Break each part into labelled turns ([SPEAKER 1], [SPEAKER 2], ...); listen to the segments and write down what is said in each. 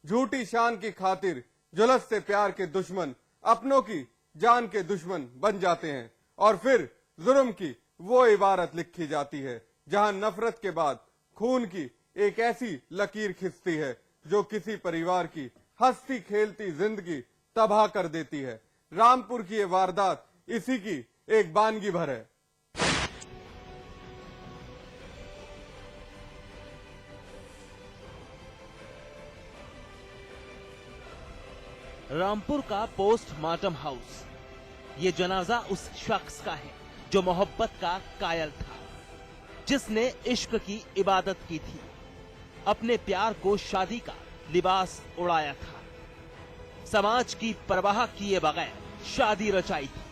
[SPEAKER 1] झूठी शान की खातिर जुलसते प्यार के दुश्मन अपनों की जान के दुश्मन बन जाते हैं और फिर जुर्म की वो इबारत लिखी जाती है जहां नफरत के बाद खून की एक ऐसी लकीर खिंचती है जो किसी परिवार की हंसती खेलती जिंदगी तबाह कर देती है। रामपुर की ये वारदात इसी की एक बानगी भर है।
[SPEAKER 2] रामपुर का पोस्टमार्टम हाउस। ये जनाजा उस शख्स का है जो मोहब्बत का कायल था, जिसने इश्क की इबादत की थी, अपने प्यार को शादी का लिबास उड़ाया था, समाज की परवाह किए बगैर शादी रचाई थी,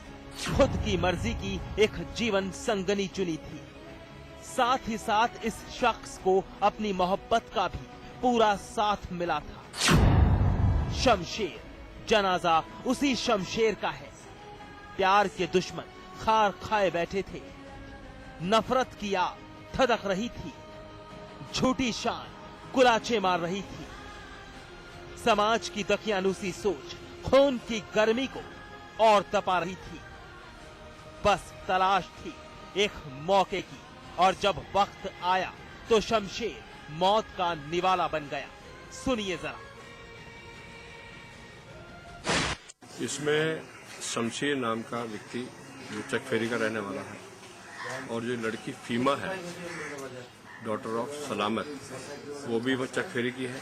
[SPEAKER 2] खुद की मर्जी की एक जीवन संगनी चुनी थी। साथ ही साथ इस शख्स को अपनी मोहब्बत का भी पूरा साथ मिला था। शमशेर। जनाजा उसी शमशेर का है। प्यार के दुश्मन खार खाए बैठे थे, नफरत की आग धधक रही थी, झूठी शान कुलाचे मार रही थी, समाज की दकियानूसी सोच खून की गर्मी को और तपा रही थी। बस तलाश थी एक मौके की, और जब वक्त आया तो शमशेर मौत का निवाला बन गया। सुनिए जरा।
[SPEAKER 3] इसमें शमशेर नाम का व्यक्ति जो चकफेरी का रहने वाला है, और जो लड़की फीमा है, डॉटर ऑफ सलामत, वो भी चकफेरी की है।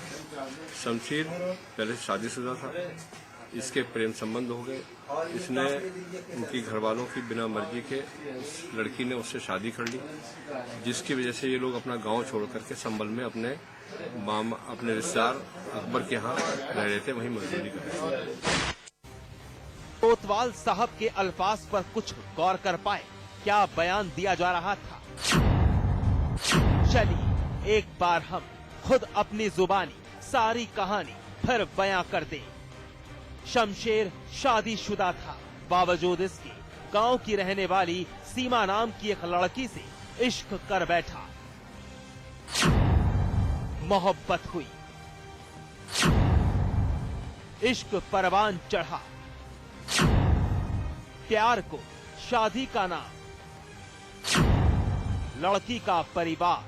[SPEAKER 3] शमशेर पहले से शादीशुदा था, इसके प्रेम संबंध हो गए। इसने उनकी घर वालों की बिना मर्जी के लड़की ने उससे शादी कर ली, जिसकी वजह से ये लोग अपना गांव छोड़ करके संभल में अपने रिश्तेदार अकबर के यहाँ रह रहे थे, वहीं मजदूरी कर रहे थे।
[SPEAKER 2] कोतवाल साहब के अल्फाज पर कुछ गौर कर पाए, क्या बयान दिया जा रहा था। चलिए एक बार हम खुद अपनी जुबानी सारी कहानी फिर बयां कर दें। शमशेर शादीशुदा था, बावजूद इसके गांव की रहने वाली सीमा नाम की एक लड़की से इश्क कर बैठा। मोहब्बत हुई, इश्क परवान चढ़ा, प्यार को शादी का नाम, लड़की का परिवार,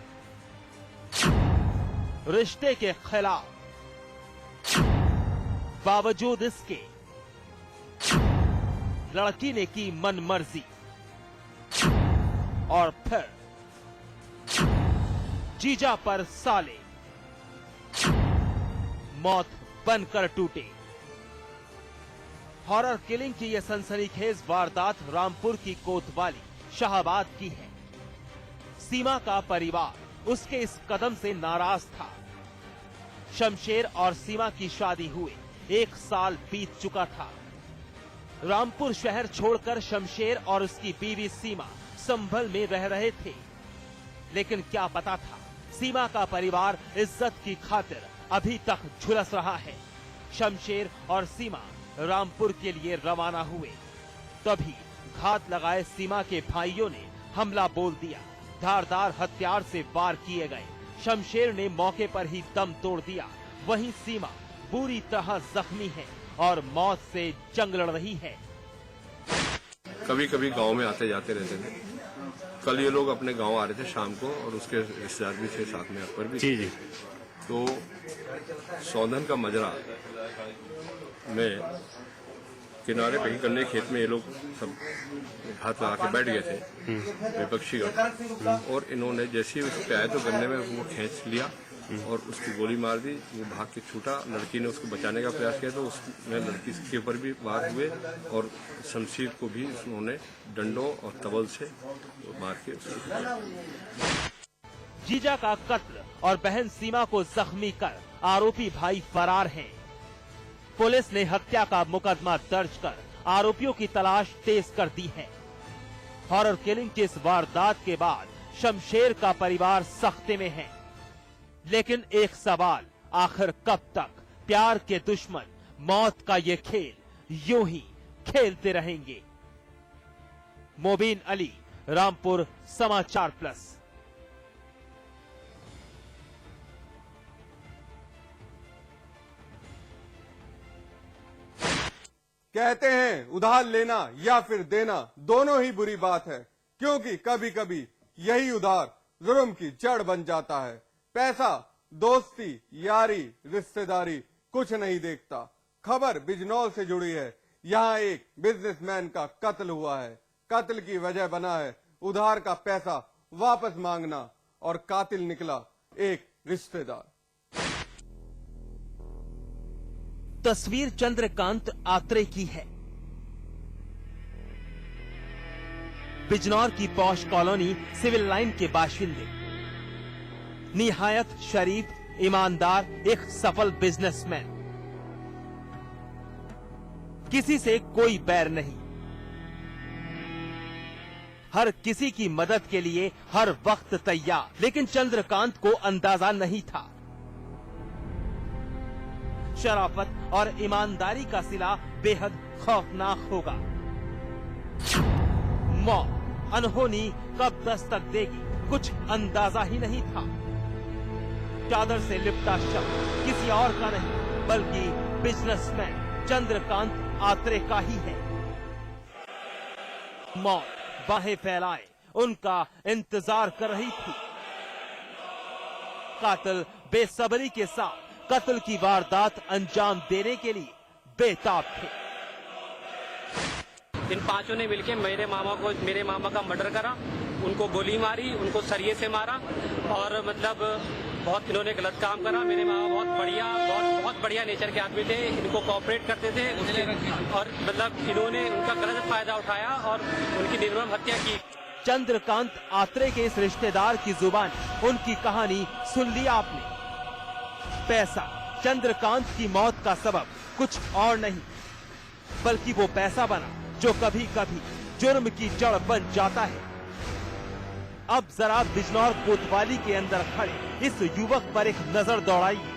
[SPEAKER 2] रिश्ते के खिलाफ, बावजूद इसके लड़की ने की मनमर्जी, और फिर जीजा पर साले मौत बनकर टूटे। हॉरर किलिंग की यह सनसनीखेज वारदात रामपुर की कोतवाली शाहबाद की है। सीमा का परिवार उसके इस कदम से नाराज था। शमशेर और सीमा की शादी हुए 1 साल बीत चुका था। रामपुर शहर छोड़कर शमशेर और उसकी बीवी सीमा संभल में रह रहे थे, लेकिन क्या पता था सीमा का परिवार इज्जत की खातिर अभी तक झुलस रहा है। शमशेर और सीमा रामपुर के लिए रवाना हुए, तभी घात लगाए सीमा के भाइयों ने हमला बोल दिया। धारदार हथियार से वार किए गए। शमशेर ने मौके पर ही दम तोड़ दिया, वहीं सीमा बुरी तरह जख्मी है और मौत से जंग लड़ रही है।
[SPEAKER 3] कभी कभी गांव में आते जाते रहते थे। कल ये लोग अपने गांव आ रहे थे शाम को, और उसके रिश्तेदार भी थे साथ में, अकबर भी। जी। तो सौंधन का मजरा में किनारे पे ही गन्ने खेत में ये लोग सब हाथ लगा के बैठ गए थे, विपक्षी गण, और इन्होंने जैसे ही उस पे आए तो गन्ने में वो खींच लिया और उसकी गोली मार दी। वो भाग के छूटा, लड़की ने उसको बचाने का प्रयास किया तो उसमें लड़की के ऊपर भी वार हुए, और शमशेर को भी उन्होंने डंडों और तबल से मार के
[SPEAKER 2] जीजा का कत्ल और बहन सीमा को जख्मी कर आरोपी भाई फरार हैं। पुलिस ने हत्या का मुकदमा दर्ज कर आरोपियों की तलाश तेज कर दी है। हॉरर किलिंग की इस वारदात के बाद शमशेर का परिवार सख्ते में है, लेकिन एक सवाल, आखिर कब तक प्यार के दुश्मन मौत का ये खेल यूं ही खेलते रहेंगे। मोबीन अली, रामपुर समाचार प्लस।
[SPEAKER 1] कहते हैं उधार लेना या फिर देना दोनों ही बुरी बात है, क्योंकि कभी कभी यही उधार जुर्म की जड़ बन जाता है। पैसा, दोस्ती, यारी, रिश्तेदारी कुछ नहीं देखता। खबर बिजनौर से जुड़ी है। यहाँ एक बिजनेसमैन का कत्ल हुआ है। कत्ल की वजह बना है उधार का पैसा वापस मांगना, और कातिल निकला एक रिश्तेदार।
[SPEAKER 2] तस्वीर चंद्रकांत आत्रे की है। बिजनौर की पॉश कॉलोनी सिविल लाइन के बाशिंदे, निहायत शरीफ, ईमानदार, एक सफल बिजनेसमैन, किसी से कोई बैर नहीं, हर किसी की मदद के लिए हर वक्त तैयार। लेकिन चंद्रकांत को अंदाजा नहीं था शराफत और ईमानदारी का सिला बेहद खौफनाक होगा। मौत अनहोनी कब दस्तक देगी कुछ अंदाजा ही नहीं था। चादर से लिपटा शख्स किसी और का नहीं बल्कि बिजनेसमैन चंद्रकांत आत्रे का ही है। मौत बाहें फैलाए उनका इंतजार कर रही थी। कातिल बेसब्री के साथ कत्ल की वारदात अंजाम देने के लिए बेताब थे।
[SPEAKER 4] इन पांचों ने मिलकर मेरे मामा का मर्डर करा, उनको गोली मारी, उनको सरिये से मारा, और मतलब बहुत इन्होंने गलत काम करा। मेरे मामा बहुत बढ़िया नेचर के आदमी थे, इनको कोऑपरेट करते थे और मतलब इन्होंने उनका गलत फायदा उठाया और उनकी निर्मम हत्या की।
[SPEAKER 2] चंद्रकांत आत्रे के इस रिश्तेदार की जुबान उनकी कहानी सुन ली आपने। पैसा चंद्रकांत की मौत का सबब कुछ और नहीं बल्कि वो पैसा बना जो कभी कभी जुर्म की जड़ बन जाता है। अब जरा बिजनौर कोतवाली के अंदर खड़े इस युवक पर एक नजर दौड़ाइए।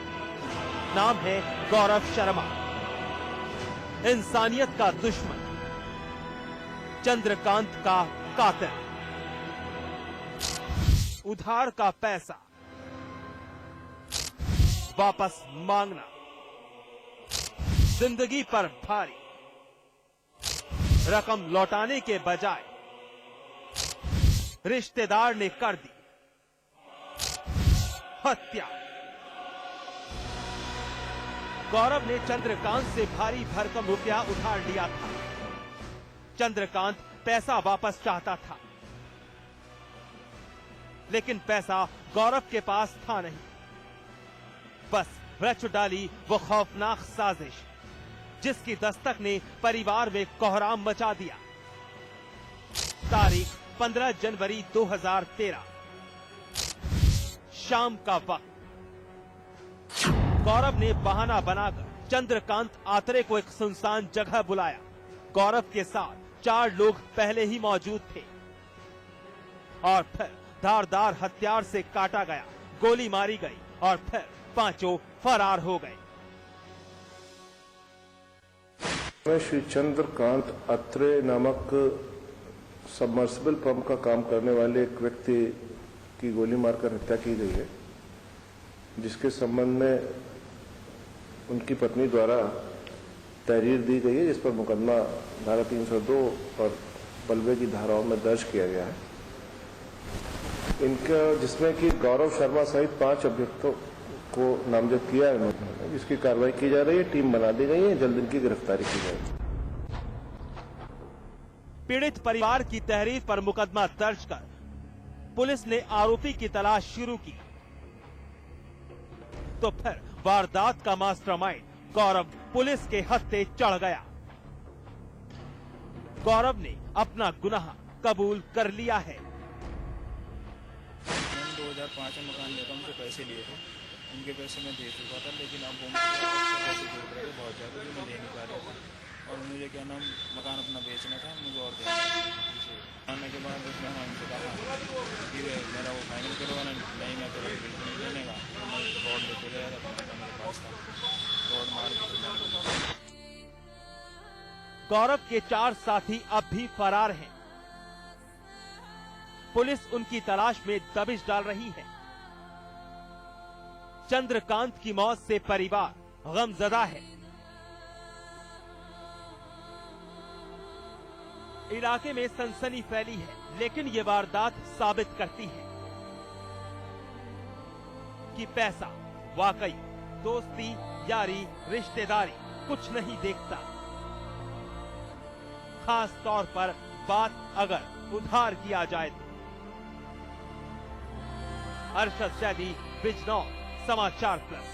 [SPEAKER 2] नाम है गौरव शर्मा, इंसानियत का दुश्मन, चंद्रकांत का कातिल। उधार का पैसा वापस मांगना जिंदगी पर भारी, रकम लौटाने के बजाय रिश्तेदार ने कर दी हत्या। गौरव ने चंद्रकांत से भारी भरकम रुपया उधार लिया था। चंद्रकांत पैसा वापस चाहता था, लेकिन पैसा गौरव के पास था नहीं। बस रच डाली वो खौफनाक साजिश जिसकी दस्तक ने परिवार में कोहराम मचा दिया। तारीख 15 जनवरी 2013, शाम का वक्त। गौरव ने बहाना बनाकर चंद्रकांत आत्रे को एक सुनसान जगह बुलाया। गौरव के साथ 4 लोग पहले ही मौजूद थे और फिर धारदार हथियार से काटा गया, गोली मारी गई और फिर पांचों फरार हो गए।
[SPEAKER 5] श्री चंद्रकांत आत्रे नामक सबमर्सिबल पंप का काम करने वाले एक व्यक्ति की गोली मारकर हत्या की गई है, जिसके संबंध में उनकी पत्नी द्वारा तहरीर दी गई है, जिस पर मुकदमा धारा 302 और बलवे की धाराओं में दर्ज किया गया है। इनका जिसमें कि गौरव शर्मा सहित 5 अभियुक्तों को नामजद किया है उन्होंने, जिसकी कार्रवाई की जा रही है। टीम बना दी गई है, जल्द इनकी गिरफ्तारी की जाएगी।
[SPEAKER 2] पीड़ित परिवार की तहरीर पर मुकदमा दर्ज कर पुलिस ने आरोपी की तलाश शुरू की, तो फिर वारदात का मास्टरमाइंड गौरव पुलिस के हत्थे चढ़ गया। गौरव ने अपना गुनाह कबूल कर लिया है।
[SPEAKER 6] 2005 में मकान लिया था, उनसे पैसे लिए थे, उनके पैसे मैं दे चुका था, लेकिन अब वो पैसे जोड़ रहे थे बहुत ज़्यादा, जो मैं दे नहीं पा रहा था। और मुझे क्या नाम मकान अपना बेचना था, मुझे और देना आने के बाद उसने हमसे कहा कि मेरा वो फाइनल करवाना नहीं, मैं तो नहीं देने का, मैं रोड लेते गया था, मेरे पास था, रोड मार के।
[SPEAKER 2] गौरव के 4 साथी अब भी फरार हैं। पुलिस उनकी तलाश में दबिश डाल रही है। चंद्रकांत की मौत से परिवार गमजदा है। इलाके में सनसनी फैली है, लेकिन ये वारदात साबित करती है कि पैसा वाकई दोस्ती, यारी, रिश्तेदारी कुछ नहीं देखता। खास तौर पर बात अगर उधार किया जाए तो। अरशद जैदी, बिजनौर, समाचार प्लस।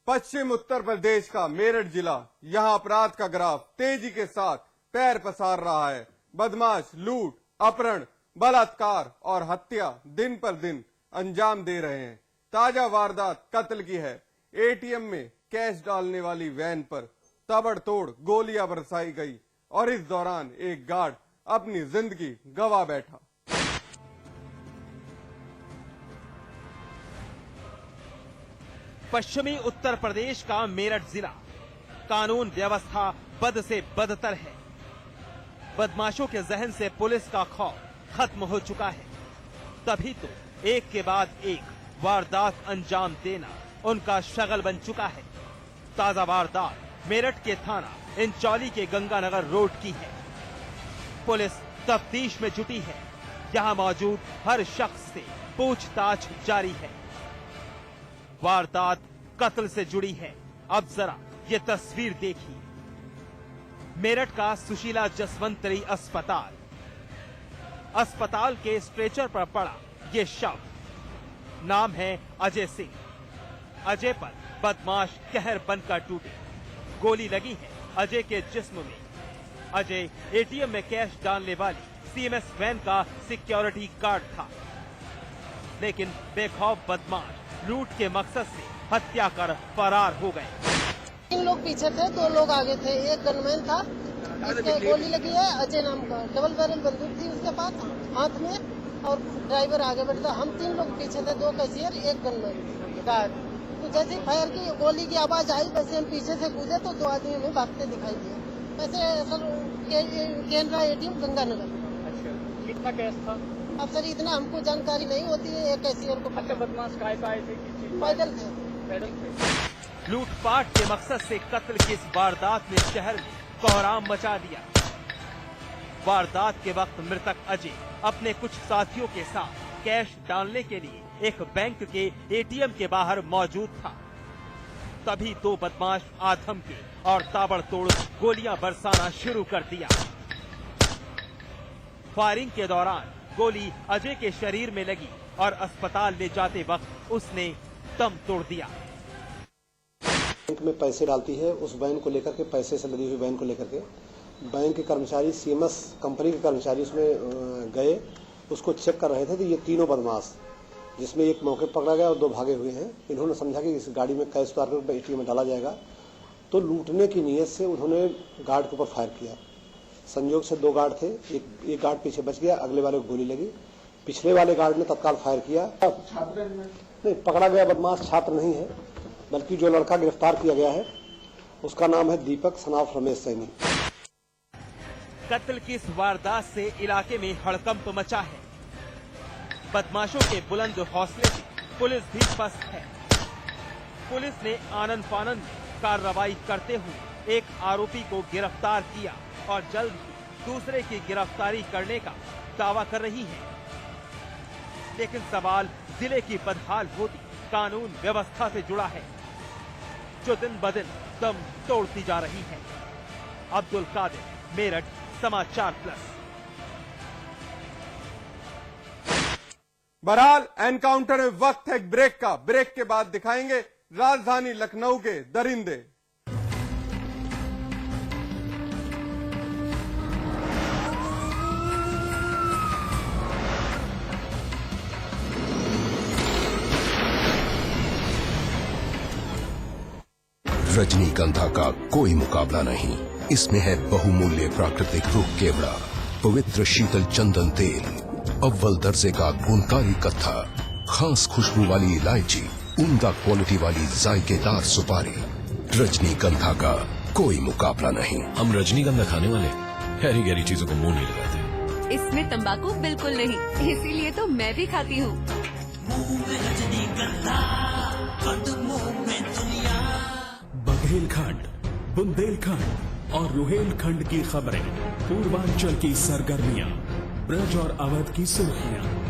[SPEAKER 1] पश्चिम उत्तर प्रदेश का मेरठ जिला, यहां अपराध का ग्राफ तेजी के साथ पैर पसार रहा है। बदमाश लूट, अपहरण, बलात्कार और हत्या दिन पर दिन अंजाम दे रहे हैं। ताजा वारदात कत्ल की है। एटीएम में कैश डालने वाली वैन पर ताबड़तोड़ गोलियां बरसाई गई और इस दौरान एक गार्ड अपनी जिंदगी गंवा बैठा।
[SPEAKER 2] पश्चिमी उत्तर प्रदेश का मेरठ जिला, कानून व्यवस्था बद से बदतर है। बदमाशों के जहन से पुलिस का खौफ खत्म हो चुका है, तभी तो एक के बाद एक वारदात अंजाम देना उनका शगल बन चुका है। ताजा वारदात मेरठ के थाना इंचौली के गंगानगर रोड की है। पुलिस तफ्तीश में जुटी है। यहां मौजूद हर शख्स से पूछताछ जारी है। वारदात कत्ल से जुड़ी है। अब जरा ये तस्वीर देखिए। मेरठ का सुशीला जसवंतरी अस्पताल। अस्पताल के स्ट्रेचर पर पड़ा ये शव। नाम है अजय सिंह। अजय पर बदमाश कहर बनकर टूटे। गोली लगी है अजय के जिस्म में। अजय एटीएम में कैश डालने वाली सीएमएस वैन का सिक्योरिटी गार्ड था, लेकिन बेखौफ बदमाश लूट के मकसद से हत्या कर फरार हो गए।
[SPEAKER 7] 3 लोग पीछे थे, 2 लोग आगे थे। एक गनमैन था, इसके गोली लगी है, अजय नाम का। डबल बैरल बंदूक थी उसके पास हाथ में, और ड्राइवर आगे बैठा। हम 3 लोग पीछे थे, 2 कैशियर, एक गनमैन गार्ड। तो जैसे ही फायर की गोली की आवाज आई, वैसे हम पीछे से कूदे तो 2 आदमी हमें भागते दिखाई दिए। वैसे सर केनरा एटीएम गंगानगर।
[SPEAKER 8] अच्छा, कितना कैश था?
[SPEAKER 7] अब सर इतना हमको जानकारी नहीं होती है। एक कैशियर को
[SPEAKER 8] अच्छा, बदमाश काय पे आए थे?
[SPEAKER 7] पैदल थे।
[SPEAKER 8] पैदल थे।
[SPEAKER 2] लूटपाट के मकसद से कत्ल की इस वारदात ने शहर में कोहराम मचा दिया। वारदात के वक्त मृतक अजय अपने कुछ साथियों के साथ कैश डालने के लिए एक बैंक के एटीएम के बाहर मौजूद था। तभी 2 बदमाश आधम के और ताबड़तोड़ गोलियां बरसाना शुरू कर दिया। फायरिंग के दौरान गोली अजय के शरीर में लगी और अस्पताल ले जाते वक्त उसने दम तोड़ दिया।
[SPEAKER 9] बैंक में पैसे डालती है, उस वैन को लेकर के, पैसे से लदी हुई वैन को लेकर के बैंक के कर्मचारी, सीएमएस कंपनी के कर्मचारी उसमें गए, उसको चेक कर रहे थे। तो ये तीनों बदमाश, जिसमें एक मौके पकड़ा गया और 2 भागे हुए हैं, इन्होंने समझा कि इस गाड़ी में कैश उतार कर एटीएम में डाला जाएगा, तो लूटने की नीयत से उन्होंने गार्ड के ऊपर फायर किया। संयोग से 2 गार्ड थे, एक गार्ड पीछे बच गया, अगले वाले को गोली लगी। पिछले वाले गार्ड ने तत्काल फायर किया। नहीं, पकड़ा गया बदमाश छात्र नहीं है, बल्कि जो लड़का गिरफ्तार किया गया है उसका नाम है दीपक सनाफ रमेश सैनी।
[SPEAKER 2] कत्ल की इस वारदात से इलाके में हड़कंप मचा है। बदमाशों के बुलंद हौसले से पुलिस भी पस्त है। पुलिस ने आनन फानन में कार्रवाई करते हुए एक आरोपी को गिरफ्तार किया और जल्द ही दूसरे की गिरफ्तारी करने का दावा कर रही है। लेकिन सवाल जिले की बदहाल होती कानून व्यवस्था से जुड़ा है, जो दिन ब दिन दम तोड़ती जा रही है। अब्दुल कादिर, मेरठ, समाचार प्लस।
[SPEAKER 1] बहरहाल एनकाउंटर में वक्त है एक ब्रेक का। ब्रेक के बाद दिखाएंगे राजधानी लखनऊ के दरिंदे।
[SPEAKER 10] रजनीगंधा का कोई मुकाबला नहीं। इसमें है बहुमूल्य प्राकृतिक रुख केवड़ा, पवित्र शीतल चंदन तेल, अव्वल दर्जे का गुणकारी कत्था, खास खुशबू वाली इलायची, उम्दा क्वालिटी वाली जायकेदार सुपारी। रजनीगंधा का कोई मुकाबला नहीं।
[SPEAKER 11] हम रजनीगंधा खाने वाले गहरी गहरी चीजों को मुंह नहीं लगाते।
[SPEAKER 12] इसमें तंबाकू बिल्कुल नहीं, इसीलिए तो मैं भी खाती हूँ।
[SPEAKER 13] बुंदेलखंड और रुहेलखंड की खबरें, पूर्वांचल की सरगर्मियां, ब्रज और अवध की सुर्खियां।